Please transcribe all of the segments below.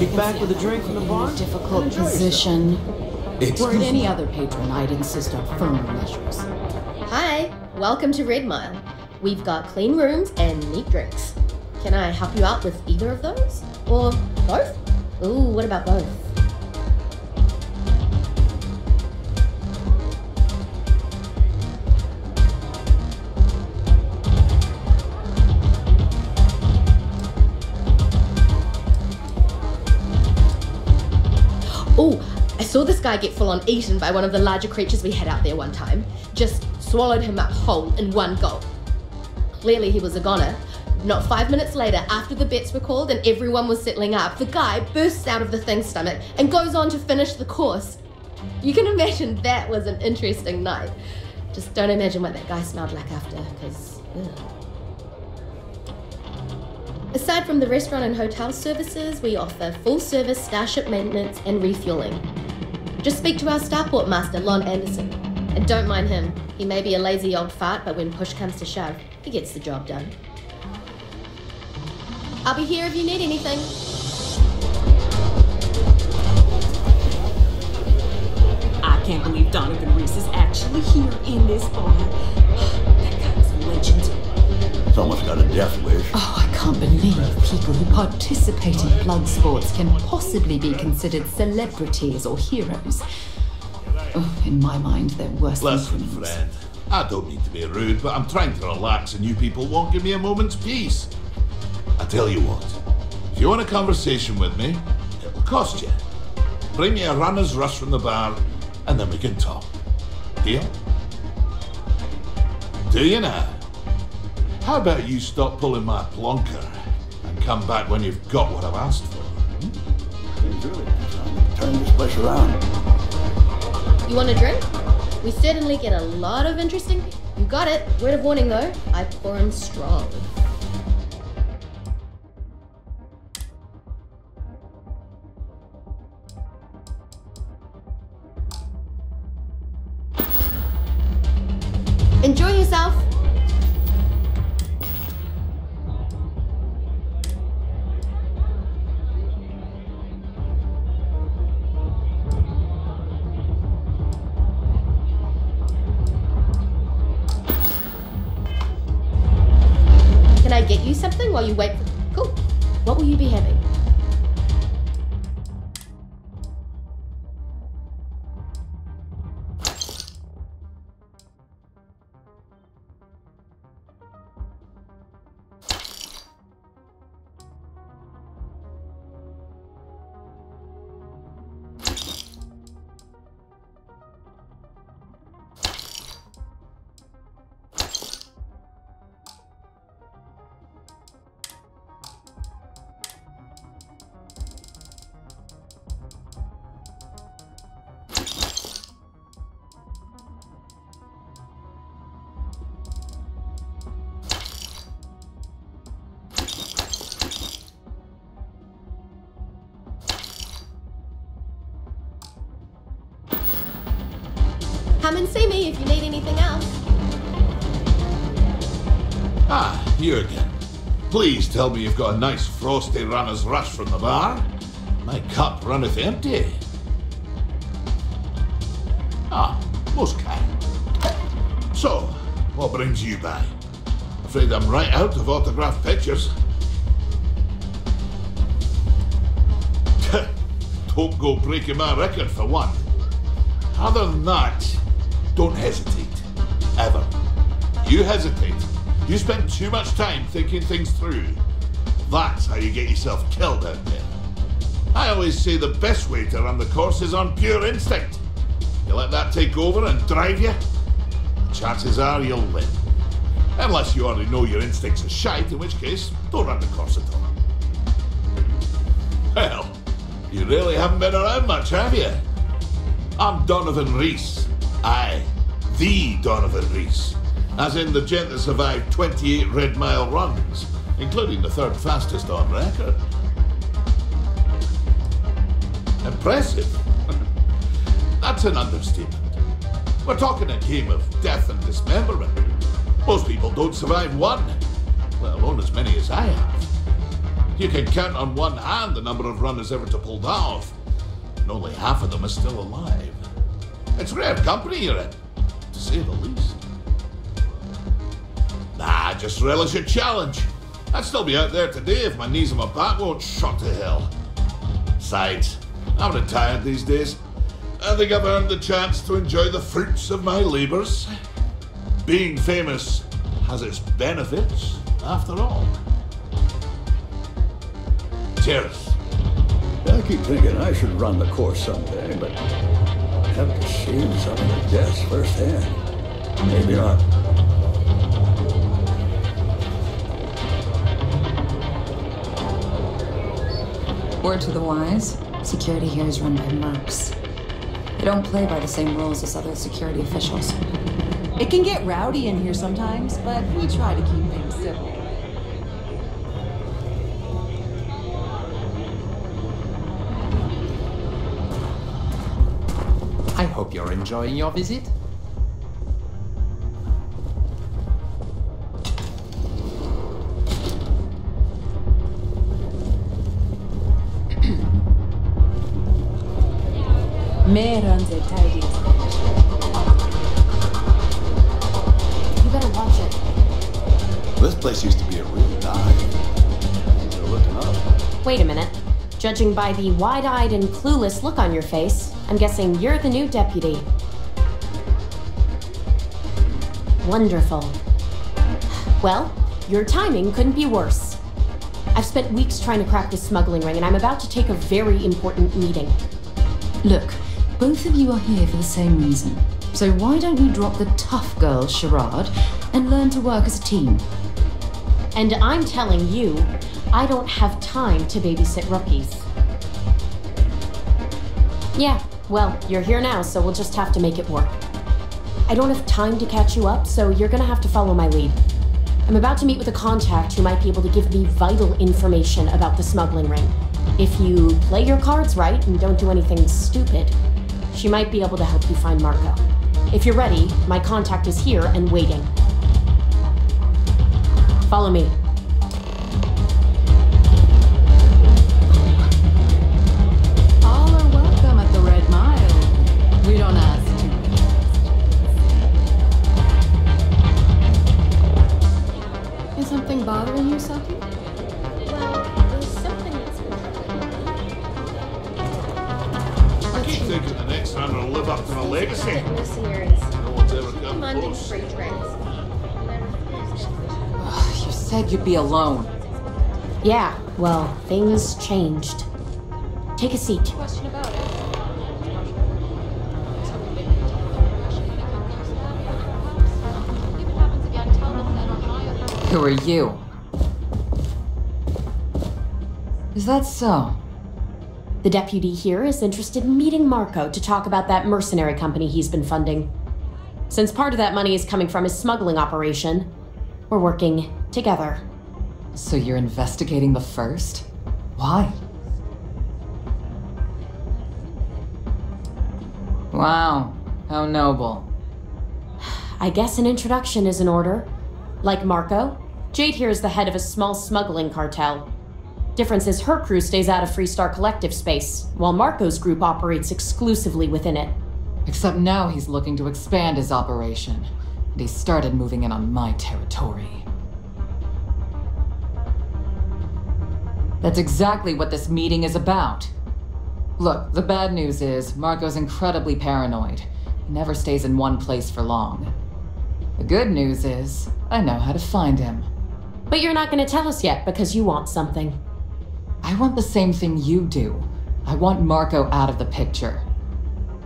Kick back with a drink from the bar? Difficult position. Were it any other patron, I'd insist on firmer measures. Hi, welcome to Red Mile. We've got clean rooms and neat drinks. Can I help you out with either of those? Or both? Ooh, what about both? Oh, I saw this guy get full-on eaten by one of the larger creatures we had out there one time. Just swallowed him up whole in one gulp. Clearly he was a goner. Not 5 minutes later, after the bets were called and everyone was settling up, the guy bursts out of the thing's stomach and goes on to finish the course. You can imagine that was an interesting night. Just don't imagine what that guy smelled like after, because... Aside from the restaurant and hotel services, we offer full-service starship maintenance and refueling. Just speak to our starport master, Lon Anderson. And don't mind him. He may be a lazy old fart, but when push comes to shove, he gets the job done. I'll be here if you need anything. I can't believe Donovan Reese is actually here in this bar. That guy's a legend. Someone's got a death wish. Oh, I can't believe people who participate in blood sports can possibly be considered celebrities or heroes. Oh, in my mind, they're worse Listen, than criminals. friend, I don't mean to be rude, but I'm trying to relax and you people won't give me a moment's peace. I tell you what, if you want a conversation with me, it will cost you. Bring me a runner's rush from the bar, and then we can talk. Deal? Do you now? How about you stop pulling my plonker and come back when you've got what I've asked for? Seems really time to turn this place around. You want a drink? We certainly get a lot of interesting... You got it. Word of warning though, I pour 'em strong. Enjoy yourself. Can I get you something while you wait for... Cool. What will you be having? Come and see me if you need anything else. Ah, you again. Please tell me you've got a nice frosty runner's rush from the bar. My cup runneth empty. Ah, most kind. So, what brings you by? Afraid I'm right out of autographed pictures. Don't go breaking my record for one. Other than that, don't hesitate. Ever. You hesitate. You spend too much time thinking things through. That's how you get yourself killed out there. I always say the best way to run the course is on pure instinct. You let that take over and drive you, chances are you'll win. Unless you already know your instincts are shite, in which case, don't run the course at all. Well, you really haven't been around much, have you? I'm Donovan Reese. Aye, the Donovan Reese. As in the gent that survived 28 Red Mile runs, including the third fastest on record. Impressive? That's an understatement. We're talking a game of death and dismemberment. Most people don't survive one, let alone as many as I have. You can count on one hand the number of runners ever to pull that off, and only half of them are still alive. It's rare company you're in, to say the least. Nah, just relish your challenge. I'd still be out there today if my knees and my back won't shot to hell. Besides, I'm retired these days. I think I've earned the chance to enjoy the fruits of my labours. Being famous has its benefits, after all. Cheers. I keep thinking I should run the course someday, but I have to see some of the deaths firsthand. Maybe not. Word to the wise, security here is run by mercs. They don't play by the same rules as other security officials. It can get rowdy in here sometimes, but we try to keep things civil. I hope you're enjoying your visit. May runs a tidy. You better watch it. This place used to be a real dive. They're looking up. Wait a minute. Judging by the wide-eyed and clueless look on your face, I'm guessing you're the new deputy. Wonderful. Well, your timing couldn't be worse. I've spent weeks trying to crack this smuggling ring, and I'm about to take a very important meeting. Look, both of you are here for the same reason. So why don't you drop the tough girl charade and learn to work as a team? And I'm telling you, I don't have time to babysit rookies. Yeah, well, you're here now, so we'll just have to make it work. I don't have time to catch you up, so you're gonna have to follow my lead. I'm about to meet with a contact who might be able to give me vital information about the smuggling ring. If you play your cards right and don't do anything stupid, she might be able to help you find Marco. If you're ready, my contact is here and waiting. Follow me. All are welcome at the Red Mile. We don't ask too many. Is something bothering you, Saki? Well, there's something that's I keep thinking the next runner will live up to my legacy. mercenaries. No one's ever come London close. freight trains. You said you'd be alone. Yeah, well, things changed. Take a seat. Question about it. Who are you? Is that so? The deputy here is interested in meeting Marco to talk about that mercenary company he's been funding. Since part of that money is coming from his smuggling operation, we're working together. So you're investigating the first? Why? Wow, how noble. I guess an introduction is in order. Like Marco, Jade here is the head of a small smuggling cartel. Difference is her crew stays out of Freestar Collective space, while Marco's group operates exclusively within it. Except now he's looking to expand his operation, and he started moving in on my territory. That's exactly what this meeting is about. Look, the bad news is Marco's incredibly paranoid. He never stays in one place for long. The good news is I know how to find him. But you're not going to tell us yet because you want something. I want the same thing you do. I want Marco out of the picture.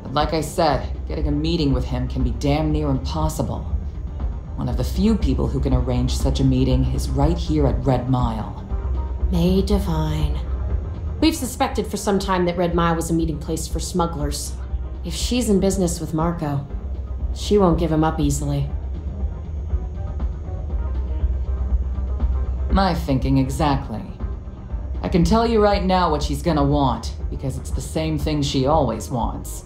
But like I said, getting a meeting with him can be damn near impossible. One of the few people who can arrange such a meeting is right here at Red Mile. May Divine. We've suspected for some time that Red Mile was a meeting place for smugglers. If she's in business with Marco, she won't give him up easily. My thinking exactly. I can tell you right now what she's gonna want, because it's the same thing she always wants.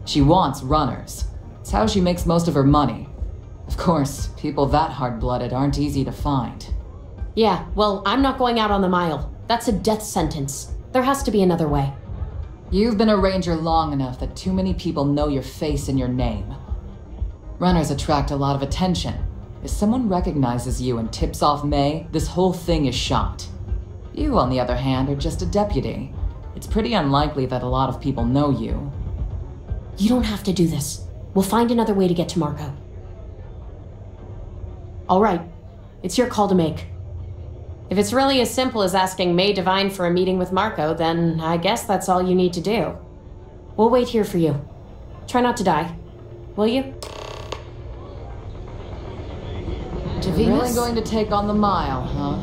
She wants runners. It's how she makes most of her money. Of course, people that hard-blooded aren't easy to find. Yeah, well, I'm not going out on the mile. That's a death sentence. There has to be another way. You've been a ranger long enough that too many people know your face and your name. Runners attract a lot of attention. If someone recognizes you and tips off May, this whole thing is shot. You, on the other hand, are just a deputy. It's pretty unlikely that a lot of people know you. You don't have to do this. We'll find another way to get to Marco. All right. It's your call to make. If it's really as simple as asking May Divine for a meeting with Marco, then I guess that's all you need to do. We'll wait here for you. Try not to die. Will you? Really going to take on the mile, huh?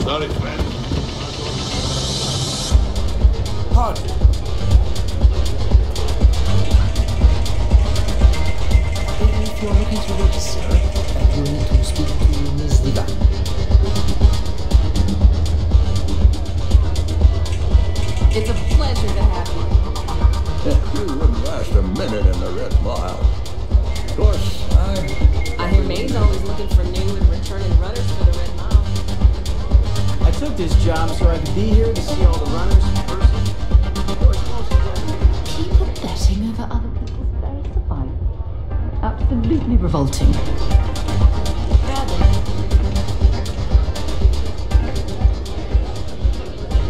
Sorry, friend. Pardon. If you're looking to register, you need to speak to Miss Divine. It's a pleasure to have you. You wouldn't last a minute in the Red Mile. Of course, I hear May's always looking for new and returning runners for the Red Mile. I took this job so I could be here to see all the runners in person. People betting over other people's very survival. Absolutely revolting.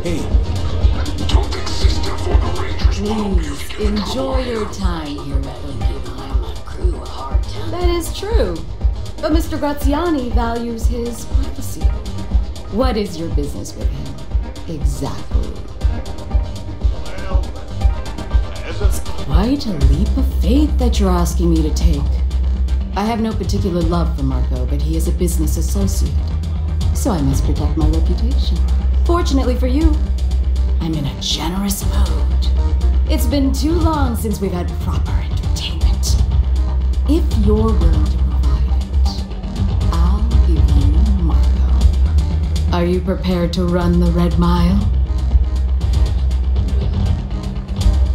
Hey, Please, enjoy your time here at the That is true. But Mr. Graziani values his privacy. What is your business with him? Exactly. Well, is it? Quite a leap of faith that you're asking me to take. I have no particular love for Marco, but he is a business associate. So I must protect my reputation. Fortunately for you, I'm in a generous mood. It's been too long since we've had proper entertainment. If you're willing to provide it, I'll give you Marco. Are you prepared to run the Red Mile?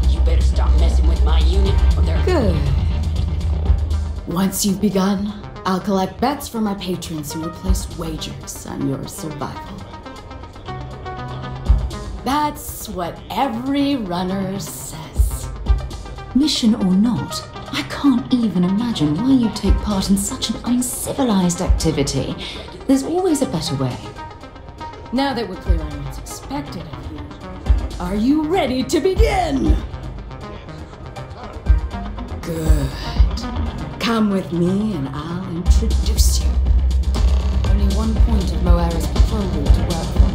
You better stop messing with my unit, or they're Good. Once you've begun, I'll collect bets from my patrons who will place wagers on your survival. That's what every runner says. Mission or not, I can't even imagine why you take part in such an uncivilized activity. There's always a better way. Now that we're clear on what's expected of you, are you ready to begin? Good. Come with me and I'll introduce you. Only one point of Moira's proposal to work for.